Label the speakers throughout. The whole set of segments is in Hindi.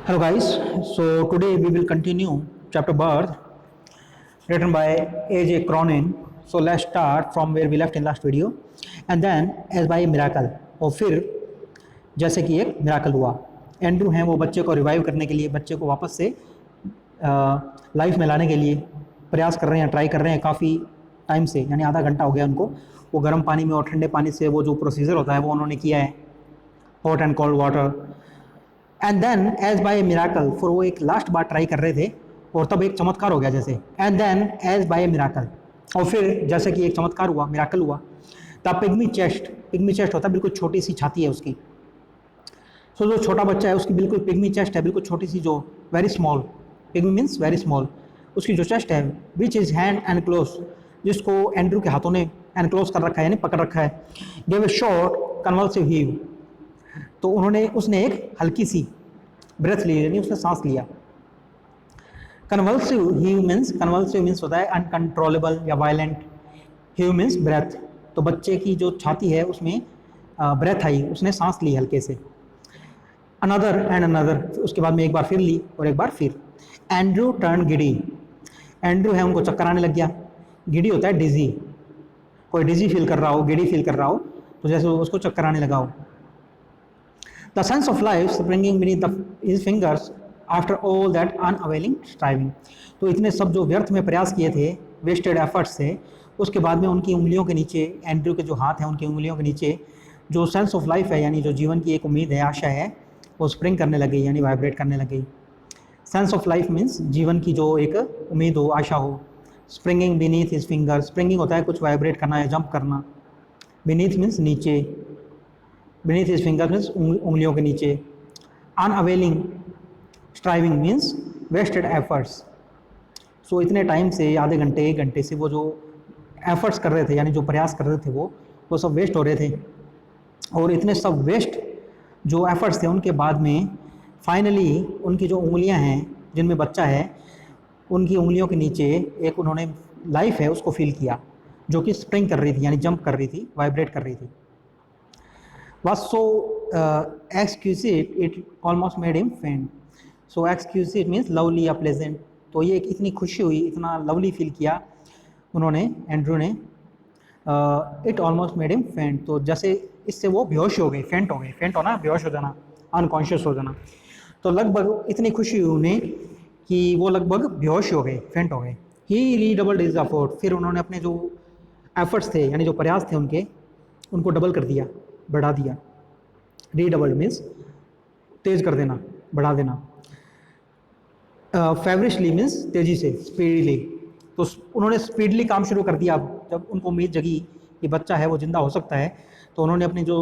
Speaker 1: Hello guys, so today we will continue chapter birth written by A.J. Cronin. So let's start from where we left in last video and then as by a miracle और फिर जैसे कि एक मिराकल हुआ। एंड्रू हैं वो बच्चे को रिवाइव करने के लिए, बच्चे को वापस से लाइफ में लाने के लिए प्रयास कर रहे हैं, ट्राई कर रहे हैं काफ़ी टाइम से, यानी आधा घंटा हो गया उनको। वो गर्म पानी में और ठंडे पानी से वो जो प्रोसीजर होता है वो उन्होंने किया है, hot and cold water. And then as by a miracle, फिर वो एक लास्ट बार ट्राई कर रहे थे और तब एक चमत्कार हो गया जैसे। And then as by a miracle, और फिर जैसे कि एक चमत्कार हुआ, मिराकल हुआ। द पिग्मी चेस्ट होता है, बिल्कुल छोटी सी छाती है उसकी। सो जो छोटा बच्चा है उसकी बिल्कुल पिग्मी चेस्ट है, बिल्कुल छोटी सी, जो very small, pygmy means very small, उसकी जो चेस्ट है, which is hand and close, जिसको एंड्रू के हाथों ने एनक्लोज कर रखा है, यानी पकड़ रखा है। Give a short convulsive heave, तो उसने एक हल्की सी ब्रेथ ली, यानी उसने सांस लिया। कन्वल्सिव मीन्स होता है अनकंट्रोलेबल या वायलेंट, हीव मीन्स ब्रेथ। तो बच्चे की जो छाती है उसमें ब्रेथ आई, उसने सांस ली हल्के से। अनदर एंड अनदर, उसके बाद में एक बार फिर ली और एक बार फिर। एंड्रू टर्न गिडी, एंड्रू है उनको चक्कर आने लग गया। गिडी होता है डिजी, कोई डिजी फील कर रहा हो, गिडी फील कर रहा हो, तो जैसे उसको चक्कर आने लगा हो। The sense of life springing beneath his fingers after all that unavailing striving, तो इतने सब जो व्यर्थ में प्रयास किए थे, वेस्टेड एफर्ट्स से, उसके बाद में उनकी उंगलियों के नीचे, एंड्रू के जो हाथ हैं उनकी उंगलियों के नीचे जो सेंस ऑफ लाइफ है, यानी जो जीवन की एक उम्मीद है, आशा है, वो स्प्रिंग करने लग गई, यानी वाइब्रेट करने लग गई। सेंस ऑफ लाइफ मीन्स जीवन की जो एक उम्मीद हो, आशा हो। Springing beneath his finger, springing होता है कुछ वाइब्रेट करना है, जंप करना। बीनीथ मीन्स नीचे, बीनीथ हिज फिंगर मीन्स उंगलियों के नीचे। अनअवेलिंग स्ट्राइविंग मीन्स वेस्टेड एफर्ट्स, सो इतने टाइम से, आधे घंटे एक घंटे से वो जो एफर्ट्स कर रहे थे, यानी जो प्रयास कर रहे थे, वो सब वेस्ट हो रहे थे। और इतने सब वेस्ट जो एफर्ट्स थे, उनके बाद में फाइनली उनकी जो उंगलियां हैं जिनमें बच्चा है, उनकी उंगलियों के नीचे एक उन्होंने लाइफ है उसको फील किया, जो कि स्प्रिंग कर रही थी, यानी जंप कर रही थी, वाइब्रेट कर रही थी। was so exquisite it almost made him faint. So exquisite means lovely या pleasant, तो ये इतनी खुशी हुई, इतना लवली फील किया उन्होंने, एंड्रू ने। इट ऑलमोस्ट मेड हिम फेंट, तो जैसे इससे वो बेहोश हो गए, फेंट हो गए। फेंट होना बेहोश हो जाना, अनकॉन्शियस हो जाना। तो लगभग इतनी खुशी हुई उन्हें कि वो लगभग बेहोश हो गए, फेंट हो गए। ही रीडबल्ड हिज एफर्ट, फिर उन्होंने अपने जो एफर्ट्स थे, यानी जो प्रयास थे उनके, उनको डबल कर दिया, बढ़ा दिया। रीडबल्ड मीन्स तेज कर देना, बढ़ा देना। फेवरिशली मीन्स तेजी से, स्पीडली, तो उन्होंने स्पीडली काम शुरू कर दिया। जब उनको उम्मीद जगी कि बच्चा है वो जिंदा हो सकता है, तो उन्होंने अपने जो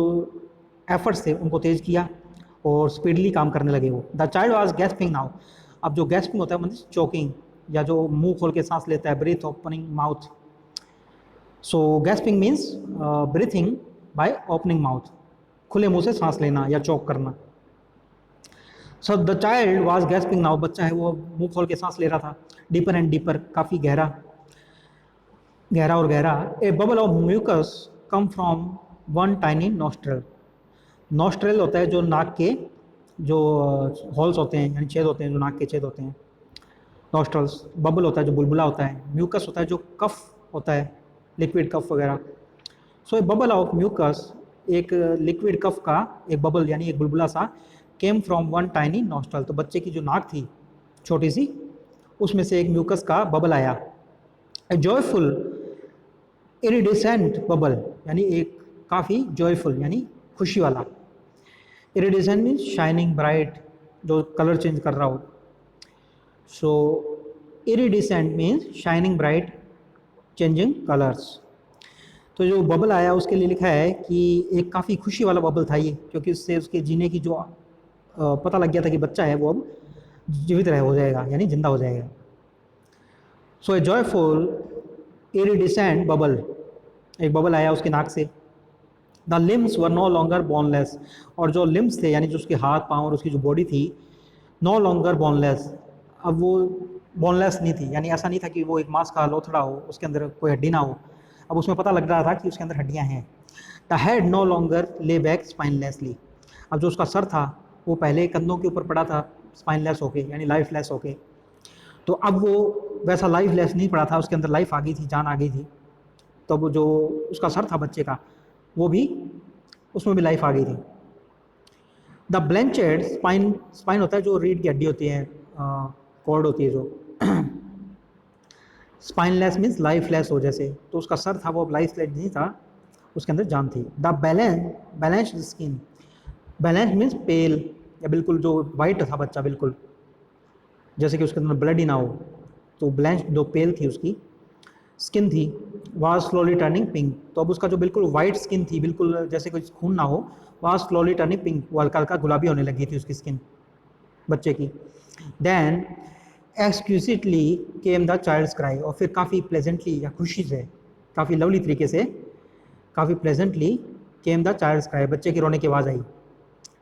Speaker 1: एफर्ट्स थे उनको तेज किया और स्पीडली काम करने लगे वो। The child was gasping now, अब जो गैस्पिंग होता है मतलब चोकिंग, या जो मुंह खोल के सांस लेता है, breath opening mouth. So gasping means breathing by opening mouth, खुले मुंह से सांस लेना या चोक करना। So the child was gasping now, बच्चा है वो मुंह खोल के सांस ले रहा था। डीपर एंड डीपर, काफ़ी गहरा, गहरा और गहरा। A bubble of mucus come from one tiny nostril, nostril होता है जो नाक के जो हॉल्स होते हैं, यानी छेद होते हैं, जो नाक के छेद होते हैं, नॉस्ट्रल्स। बबल होता है जो बुलबुला होता है। म्यूकस होता है जो कफ होता है, लिक्विड कफ वगैरह। सो ए बबल ऑफ म्यूकस, एक लिक्विड कफ का एक बबल, यानी एक बुलबुला सा, came from one tiny nostril, तो बच्चे की जो नाक थी छोटी सी, उसमें से एक म्यूकस का बबल आया। ए जॉयफुल इरिडिसेंट बबल, यानी एक काफ़ी जॉयफुल, यानी खुशी वाला। इरिडिसेंट मीन्स शाइनिंग ब्राइट, जो कलर चेंज कर रहा हो। So iridescent means shining bright, changing colours. तो जो बबल आया उसके लिए लिखा है कि एक काफ़ी खुशी वाला बबल था ये, क्योंकि उससे उसके जीने की जो पता लग गया था कि बच्चा है वो अब जीवित हो जाएगा, यानी जिंदा हो जाएगा। So a joyful iridescent bubble, एक बबल आया उसके नाक से। The limbs were no longer boneless, और जो लिम्स थे, यानी जो उसके हाथ पाँव और उसकी जो बॉडी थी, नो लॉन्गर बोनलेस, अब वो बोनलेस नहीं थी, यानी ऐसा नहीं था कि वो एक मांस का लोथड़ा हो, उसके अंदर कोई हड्डी ना हो। अब उसमें पता लग रहा था कि उसके अंदर हड्डियाँ हैं। The head no longer lay back spinelessly, अब जो उसका सर था वो पहले कंधों के ऊपर पड़ा था स्पाइनलेस होके, यानी लाइफलेस होके। तो अब वो वैसा लाइफलेस नहीं पड़ा था, उसके अंदर लाइफ आ गई थी, जान आ गई थी। तो वो जो उसका सर था बच्चे का, वो भी, उसमें भी लाइफ आ गई थी। द ब्लैंचेड स्पाइन, स्पाइन होता है जो रीढ़ की हड्डी होती है, कॉर्ड होती है जो। स्पाइनलेस मीन्स लाइफलेस हो जैसे, तो उसका सर था वो लाइफलेस नहीं था, उसके अंदर जान थी। The balanced skin, balance means pale, या बिल्कुल जो वाइट था बच्चा बिल्कुल, जैसे कि उसके अंदर ब्लड ही ना हो, तो ब्लैंच जो पेल थी उसकी स्किन थी, वाज स्लोली टर्निंग पिंक। तो अब उसका जो बिल्कुल वाइट स्किन थी, बिल्कुल जैसे कोई खून ना हो, वाज स्लोली टर्निंग पिंक, वो हल्का हल्का गुलाबी होने लगी थी उसकी स्किन बच्चे की। Then exquisitely came the child's cry, और फिर काफ़ी प्लेजेंटली या खुशी से, काफ़ी लवली तरीके से, काफ़ी pleasantly came the child's cry, बच्चे की रोने की आवाज़ आई।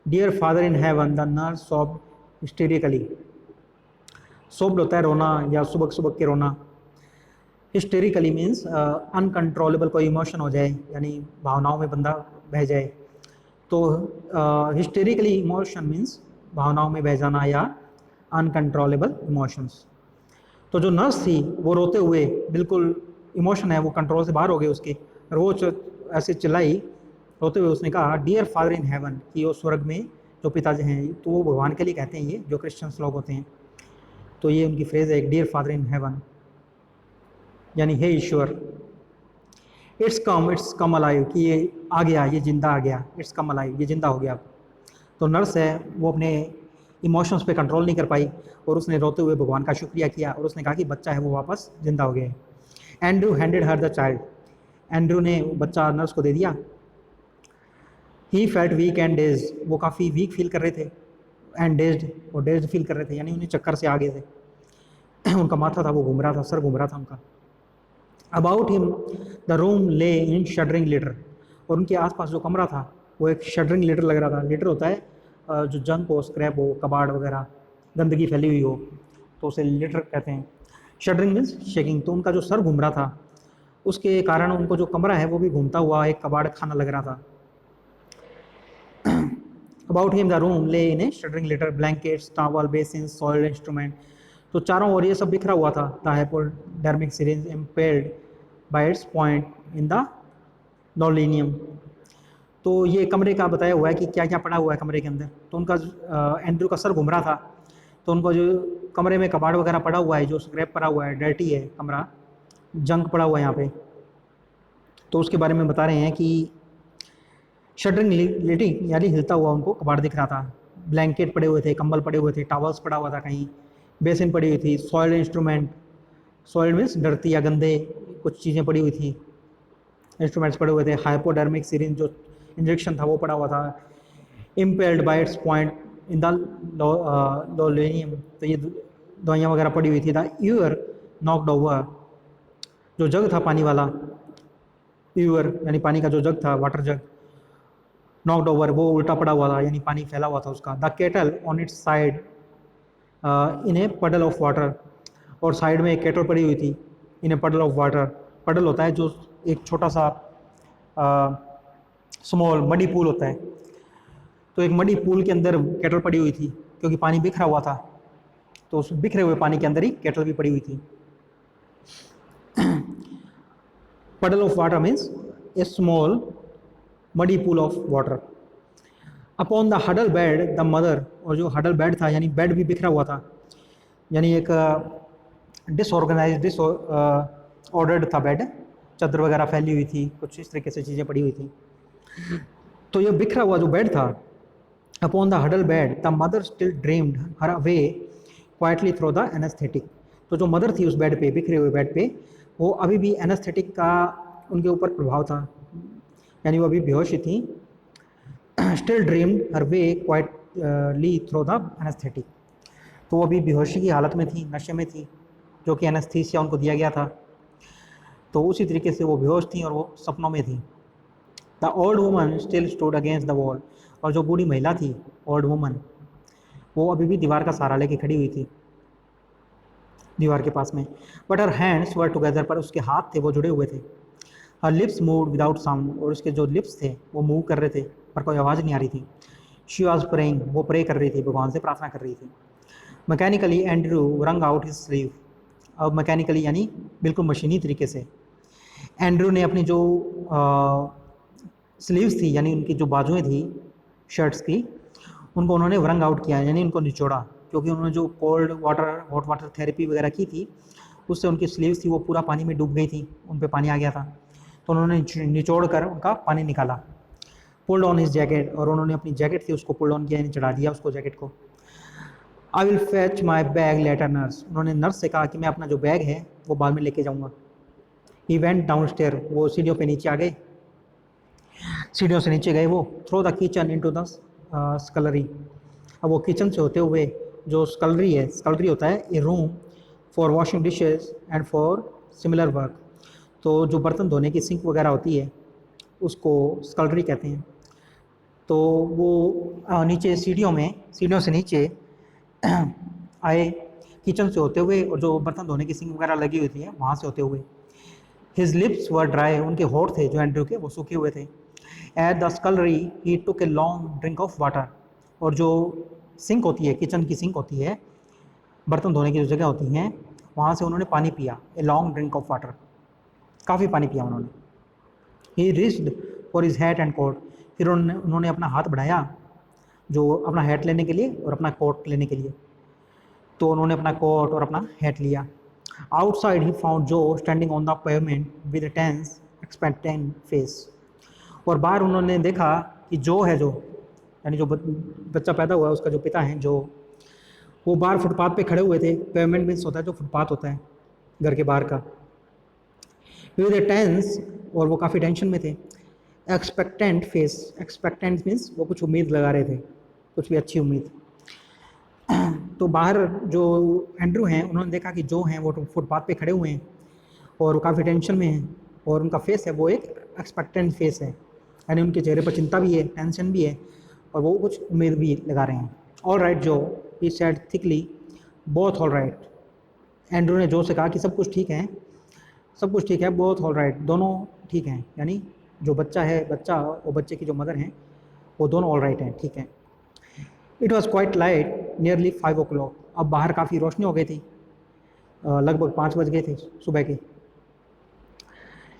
Speaker 1: Dear father in heaven the nurse sobbed hysterically, sobbed होता है रोना या सुबक सुबक के रोना। हिस्टेरिकली मीन्स अनकंट्रोलेबल, कोई इमोशन हो जाए, यानी भावनाओं में बंदा बह जाए। तो हिस्टेरिकली इमोशन मीन्स भावनाओं में बह जाना या अनकंट्रोलेबल इमोशंस। तो जो नर्स थी वो रोते हुए, बिल्कुल इमोशन है वो कंट्रोल से बाहर हो गए उसके, और वो ऐसे चिल्लाई रोते हुए, उसने कहा डियर फादर इन हेवन, कि वो स्वर्ग में जो पिताजी हैं, तो वो भगवान के लिए कहते हैं ये जो क्रिश्चियंस लोग होते हैं, तो ये उनकी फ्रेज़ है एक, डियर फादर इन हेवन, यानी हे ईश्वर। इट्स कम अलाइव, कि ये आ गया, ये जिंदा आ गया, इट्स कम अलाइव, ये जिंदा हो गया। तो नर्स है वो अपने इमोशंस पे कंट्रोल नहीं कर पाई, और उसने रोते हुए भगवान का शुक्रिया किया, और उसने कहा कि बच्चा है वो वापस जिंदा हो गया है। Andrew handed her the child, Andrew ने बच्चा नर्स को दे दिया। He felt weak and dazed, वो काफ़ी वीक फील कर रहे थे, एंड डेज्ड, और डेज्ड फील कर रहे थे, यानी उन्हें चक्कर से आ गए थे। उनका माथा था वो घूम रहा था, सर घूम रहा था उनका। About him the room lay in shuddering litre, और उनके आसपास जो कमरा था वो एक शडरिंग लिटर लग रहा था। लिटर होता है जो जंक हो, स्क्रैप हो, कबाड़ वगैरह, गंदगी फैली हुई हो, तो उसे लिटर कहते हैं। Shuddering means shaking. तो उनका जो सर घूम रहा था, उसके कारण उनको जो कमरा है वो भी घूमता हुआ एक कबाड़ खाना लग रहा था। About him the room lay in a shuddering litter, blankets, towel, basin, soiled instrument, तो चारों ओर ये सब बिखरा हुआ था। The hypodermic syringe impaled by its point in the linoleum, तो ये कमरे का बताया हुआ है कि क्या क्या पड़ा हुआ है कमरे के अंदर। तो उनका एंड्रू का सर घूम रहा था, तो उनको जो कमरे में कबाड़ वगैरह पड़ा हुआ है, जो स्क्रैप पड़ा हुआ है, डर्टी है कमरा, जंक पड़ा हुआ है यहाँ पे, तो उसके बारे में बता रहे हैं कि शटरिंग लिटिंग, यानी हिलता हुआ उनको कबाड़ दिख रहा था। ब्लैंकेट पड़े हुए थे, कंबल पड़े हुए थे, टॉवल्स पड़ा हुआ था कहीं, बेसिन पड़ी हुई थी, सॉइल्ड इंस्ट्रूमेंट, सॉइल्ड मीन्स डरती या गंदे कुछ चीज़ें पड़ी हुई थी, इंस्ट्रूमेंट्स पड़े हुए थे। हाइपोडर्मिक सिरिंज जो इंजेक्शन था वो पड़ा हुआ था। Impaled by its point in the linoleum, तो ये दवाइयाँ वगैरह पड़ी हुई थी। द ईयर नॉक्ड ओवर, जो जग था पानी वाला, ईयर यानी पानी का जो जग था, वाटर जग, नॉक्ड ओवर वो उल्टा पड़ा हुआ था, यानी पानी फैला हुआ था उसका। The kettle on its side in a puddle of water, और साइड में एक केटल पड़ी हुई थी, इन ए पडल ऑफ वाटर। पडल होता है जो एक छोटा सा स्मॉल मडी पूल होता है, तो एक मडी पूल के अंदर केटल पड़ी हुई थी, क्योंकि पानी बिखरा हुआ था, तो उस बिखरे हुए पानी के अंदर ही केटल भी पड़ी हुई थी। Puddle of water means a small muddy pool of water. Upon the huddle bed the mother, और जो हडल बेड था यानी बेड भी बिखरा हुआ था, यानी एक डिसऑर्गेनाइज ऑर्डर्ड था बेड, चादर वगैरह फैली हुई थी, कुछ इस तरीके से चीज़ें पड़ी हुई थी। तो ये बिखरा हुआ जो बेड था, upon the huddle bed the mother still dreamed her way quietly through the anaesthetic, तो जो मदर थी उस बेड पे, बिखरे हुए बेड पे, वो अभी भी एनेस्थेटिक का उनके ऊपर प्रभाव था, यानी वो अभी बेहोश थी। Still dreamed her way quietly through the anaesthetic, तो वो अभी बेहोशी की हालत में थी, नशे में थी, जो कि एनेस्थीसिया उनको दिया गया था, तो उसी तरीके से वो बेहोश थी और वो सपनों में थी। The old woman still stood against the wall, और जो बूढ़ी महिला थी, ओल्ड वुमन, वो अभी भी दीवार का सहारा लेके खड़ी हुई थी, दीवार के पास में। But her hands were together, पर उसके हाथ थे वो जुड़े हुए थे। हर लिप्स मूव्ड विदाउट साउंड, और उसके जो लिप्स थे वो मूव कर रहे थे पर कोई आवाज़ नहीं आ रही थी। शी वॉज प्रेइंग, वो प्रे कर रही थी, भगवान से प्रार्थना कर रही थी। मैकेनिकली एंड्रू रंग आउट हिज स्लीव, अब मैकेनिकली यानी बिल्कुल मशीनी तरीके से एंड्रू ने अपनी जो स्लीव्स थी यानी उनकी जो बाजुएं थी शर्ट्स की, उनको उन्होंने व्रंग आउट किया यानी उनको निचोड़ा, क्योंकि उन्होंने जो cold water hot water therapy वगैरह की थी उससे उनकी स्लीव्स थी वो पूरा पानी में डूब गई थी, उन पे पानी आ गया था, तो उन्होंने निचोड़ कर उनका पानी निकाला। पुल्ड ऑन हिज जैकेट, और उन्होंने अपनी जैकेट थी उसको पुल्ड ऑन किया यानी चढ़ा दिया उसको जैकेट को। I will fetch my bag later nurse, उन्होंने नर्स से कहा कि मैं अपना जो बैग है वो बाद में लेके जाऊँगा। ही वेंट डाउन स्टेयर, वो सीढ़ियों पे नीचे आ गए, सीढ़ियों से नीचे गए वो। Through the kitchen into the scullery, अब वो किचन से होते हुए जो स्कलरी है, स्कलरी होता है a room for washing dishes and for similar work, तो जो बर्तन धोने की सिंक वगैरह होती है उसको स्कलरी कहते हैं। तो वो नीचे सीढ़ियों से नीचे आए किचन से होते हुए, और जो बर्तन धोने की सिंक वगैरह लगी हुई थी वहाँ से होते हुए। हिज लिप्स वर ड्राई, उनके होठ थे जो एंड्रू के वो सूखे हुए थे। एट द स्कलरी ही took a long drink of water, और जो सिंक होती है, किचन की सिंक होती है, बर्तन धोने की जो जगह होती हैं वहाँ से उन्होंने पानी पिया, a long drink of water, काफ़ी पानी पिया उन्होंने। He reached for his hat and coat, फिर उन्होंने अपना हाथ बढ़ाया जो अपना हैट लेने के लिए और अपना कोट लेने के लिए, तो उन्होंने अपना कोट और अपना हैट लिया। Outside he found Joe standing on the pavement with tense expectant face, और बाहर उन्होंने देखा कि जो है, जो यानी जो बच्चा पैदा हुआ है उसका जो पिता है जो, वो बाहर फुटपाथ पे खड़े हुए थे। पेवमेंट मीन्स होता है जो फुटपाथ होता है घर के बाहर का। विद ए टेंस, और वो काफ़ी टेंशन में थे। एक्सपेक्टेंट फेस, एक्सपेक्टेंट मीन्स वो कुछ उम्मीद लगा रहे थे, कुछ भी अच्छी उम्मीद। तो बाहर जो एंड्रू हैं उन्होंने देखा कि जो हैं वो फुटपाथ पे खड़े हुए हैं और काफ़ी टेंशन में हैं, और उनका फेस है वो एक एक्सपेक्टेंट फेस है, यानी उनके चेहरे पर चिंता भी है, टेंशन भी है, और वो कुछ उम्मीद भी लगा रहे हैं। ऑल राइट जो, he said thickly, both all right, Andrew ने जो से कहा कि सब कुछ ठीक है, सब कुछ ठीक है, बोथ ऑल राइट, दोनों ठीक हैं, यानी जो बच्चा है, बच्चा और बच्चे की जो मदर हैं वो दोनों ऑल राइट हैं, ठीक हैं। It was quite light, nearly 5 o'clock, अब बाहर काफ़ी रोशनी हो गई थी, लगभग 5 बज गए थे सुबह के।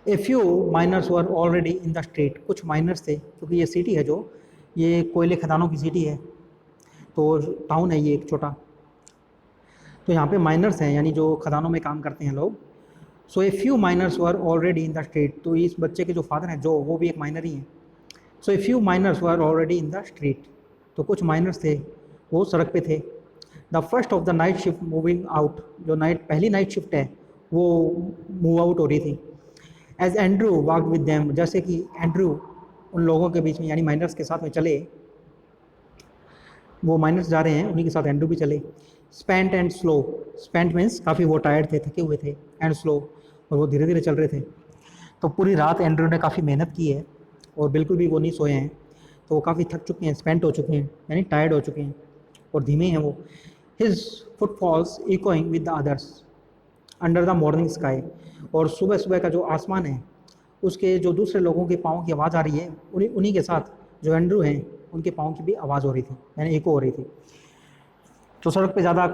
Speaker 1: A few miners were already in the street, कुछ माइनर्स थे, क्योंकि ये सिटी है जो, ये कोयले खदानों की सिटी है, तो टाउन है ये एक छोटा, तो यहाँ पे माइनर्स हैं यानी जो खदानों में काम करते हैं लोग। So a few miners were already in the street, तो इस बच्चे के जो फादर हैं जो, वो भी एक माइनर ही हैं। So a few miners were already in the street, तो कुछ माइनर्स थे वो सड़क पे थे। The first of the night shift moving out, जो पहली नाइट शिफ्ट है वो मूव आउट हो रही थी। As Andrew walk with them, जैसे कि एंड्रू उन लोगों के बीच में यानी माइनर्स के साथ में चले, वो माइनर्स जा रहे हैं उन्हीं के साथ एंड्रू भी चले। Spent and slow, spent means काफ़ी वो टायर्ड थे, थके हुए थे, एंड स्लो, और वो धीरे धीरे चल रहे थे। तो पूरी रात एंड्रू ने काफ़ी मेहनत की है और बिल्कुल भी वो नहीं सोए हैं, तो वो काफ़ी थक चुके हैं, स्पेंट हो चुके हैं यानी टायर्ड हो चुके हैं और धीमे हैं वो। His footfalls echoing with the others under the morning sky, और सुबह सुबह का जो आसमान है उसके जो दूसरे लोगों के पाँव की आवाज़ आ रही है, उन्हीं के साथ जो एंड्रू हैं उनके पाँव की भी आवाज़ हो रही थी, यानी इको हो रही थी। तो सड़क पे ज़्यादा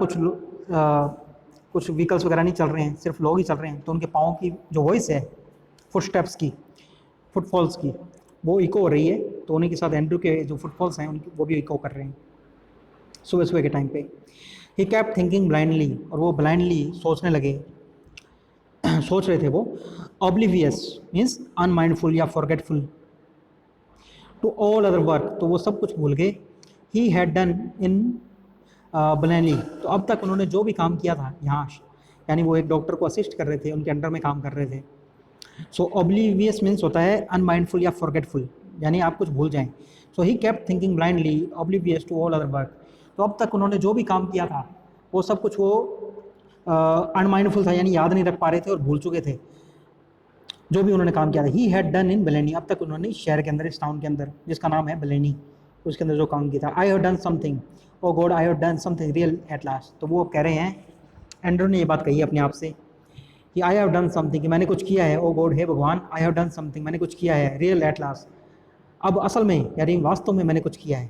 Speaker 1: कुछ व्हीकल्स वगैरह नहीं चल रहे हैं, सिर्फ लोग ही चल रहे हैं, तो उनके पाँव की जो वॉइस है, फुटस्टेप्स की, फुटफॉल्स की, वो इको हो रही है, तो उन्हीं के साथ एंड्रू के जो फुटफॉल्स हैं उनकी वो भी इको कर रहे हैं सुबह सुबह के टाइम पे। ही कैप्ट थिंकिंग ब्लाइंडली, और वो ब्लाइंडली सोचने लगे सोच रहे थे वो। ऑब्लिवियस मीन्स अनमाइंडफुल या forgetful, to all other work, तो वो सब कुछ भूल गए। He had done in blindly, तो अब तक उन्होंने जो भी काम किया था यहाँ, यानी वो एक डॉक्टर को असिस्ट कर रहे थे, उनके अंडर में काम कर रहे थे। सो ऑब्लिवियस मीन्स होता है अनमाइंडफुल या फॉरगेटफुल, यानी आप कुछ भूल जाएं। So he kept thinking blindly oblivious to all other work, तो अब तक उन्होंने जो भी काम किया था वो सब कुछ वो अनमाइंडफुल था, यानी याद नहीं रख पा रहे थे और भूल चुके थे जो भी उन्होंने काम किया था। ही हैड डन इन बेलेनी, अब तक उन्होंने शहर के अंदर, इस टाउन के अंदर जिसका नाम है बेलेनी, उसके अंदर जो काम किया था। I have done something, oh God I have done something real at last, तो वो कह रहे हैं, एंड्रू ने ये बात कही अपने आप से कि आई हैव डन समथिंग, कि मैंने कुछ किया है, ओ गॉड, हे भगवान, आई हैव डन समथिंग, मैंने कुछ किया है, रियल एट लास्ट, अब असल में यानी वास्तव में मैंने कुछ किया है।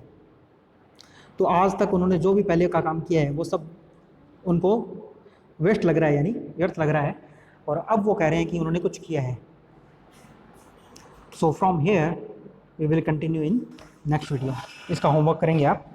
Speaker 1: तो आज तक उन्होंने जो भी पहले का काम किया है वो सब उनको वेस्ट लग रहा है, यानी व्यर्थ लग रहा है, और अब वो कह रहे हैं कि उन्होंने कुछ किया है. So from here we will continue in next video. इसका होमवर्क करेंगे आप.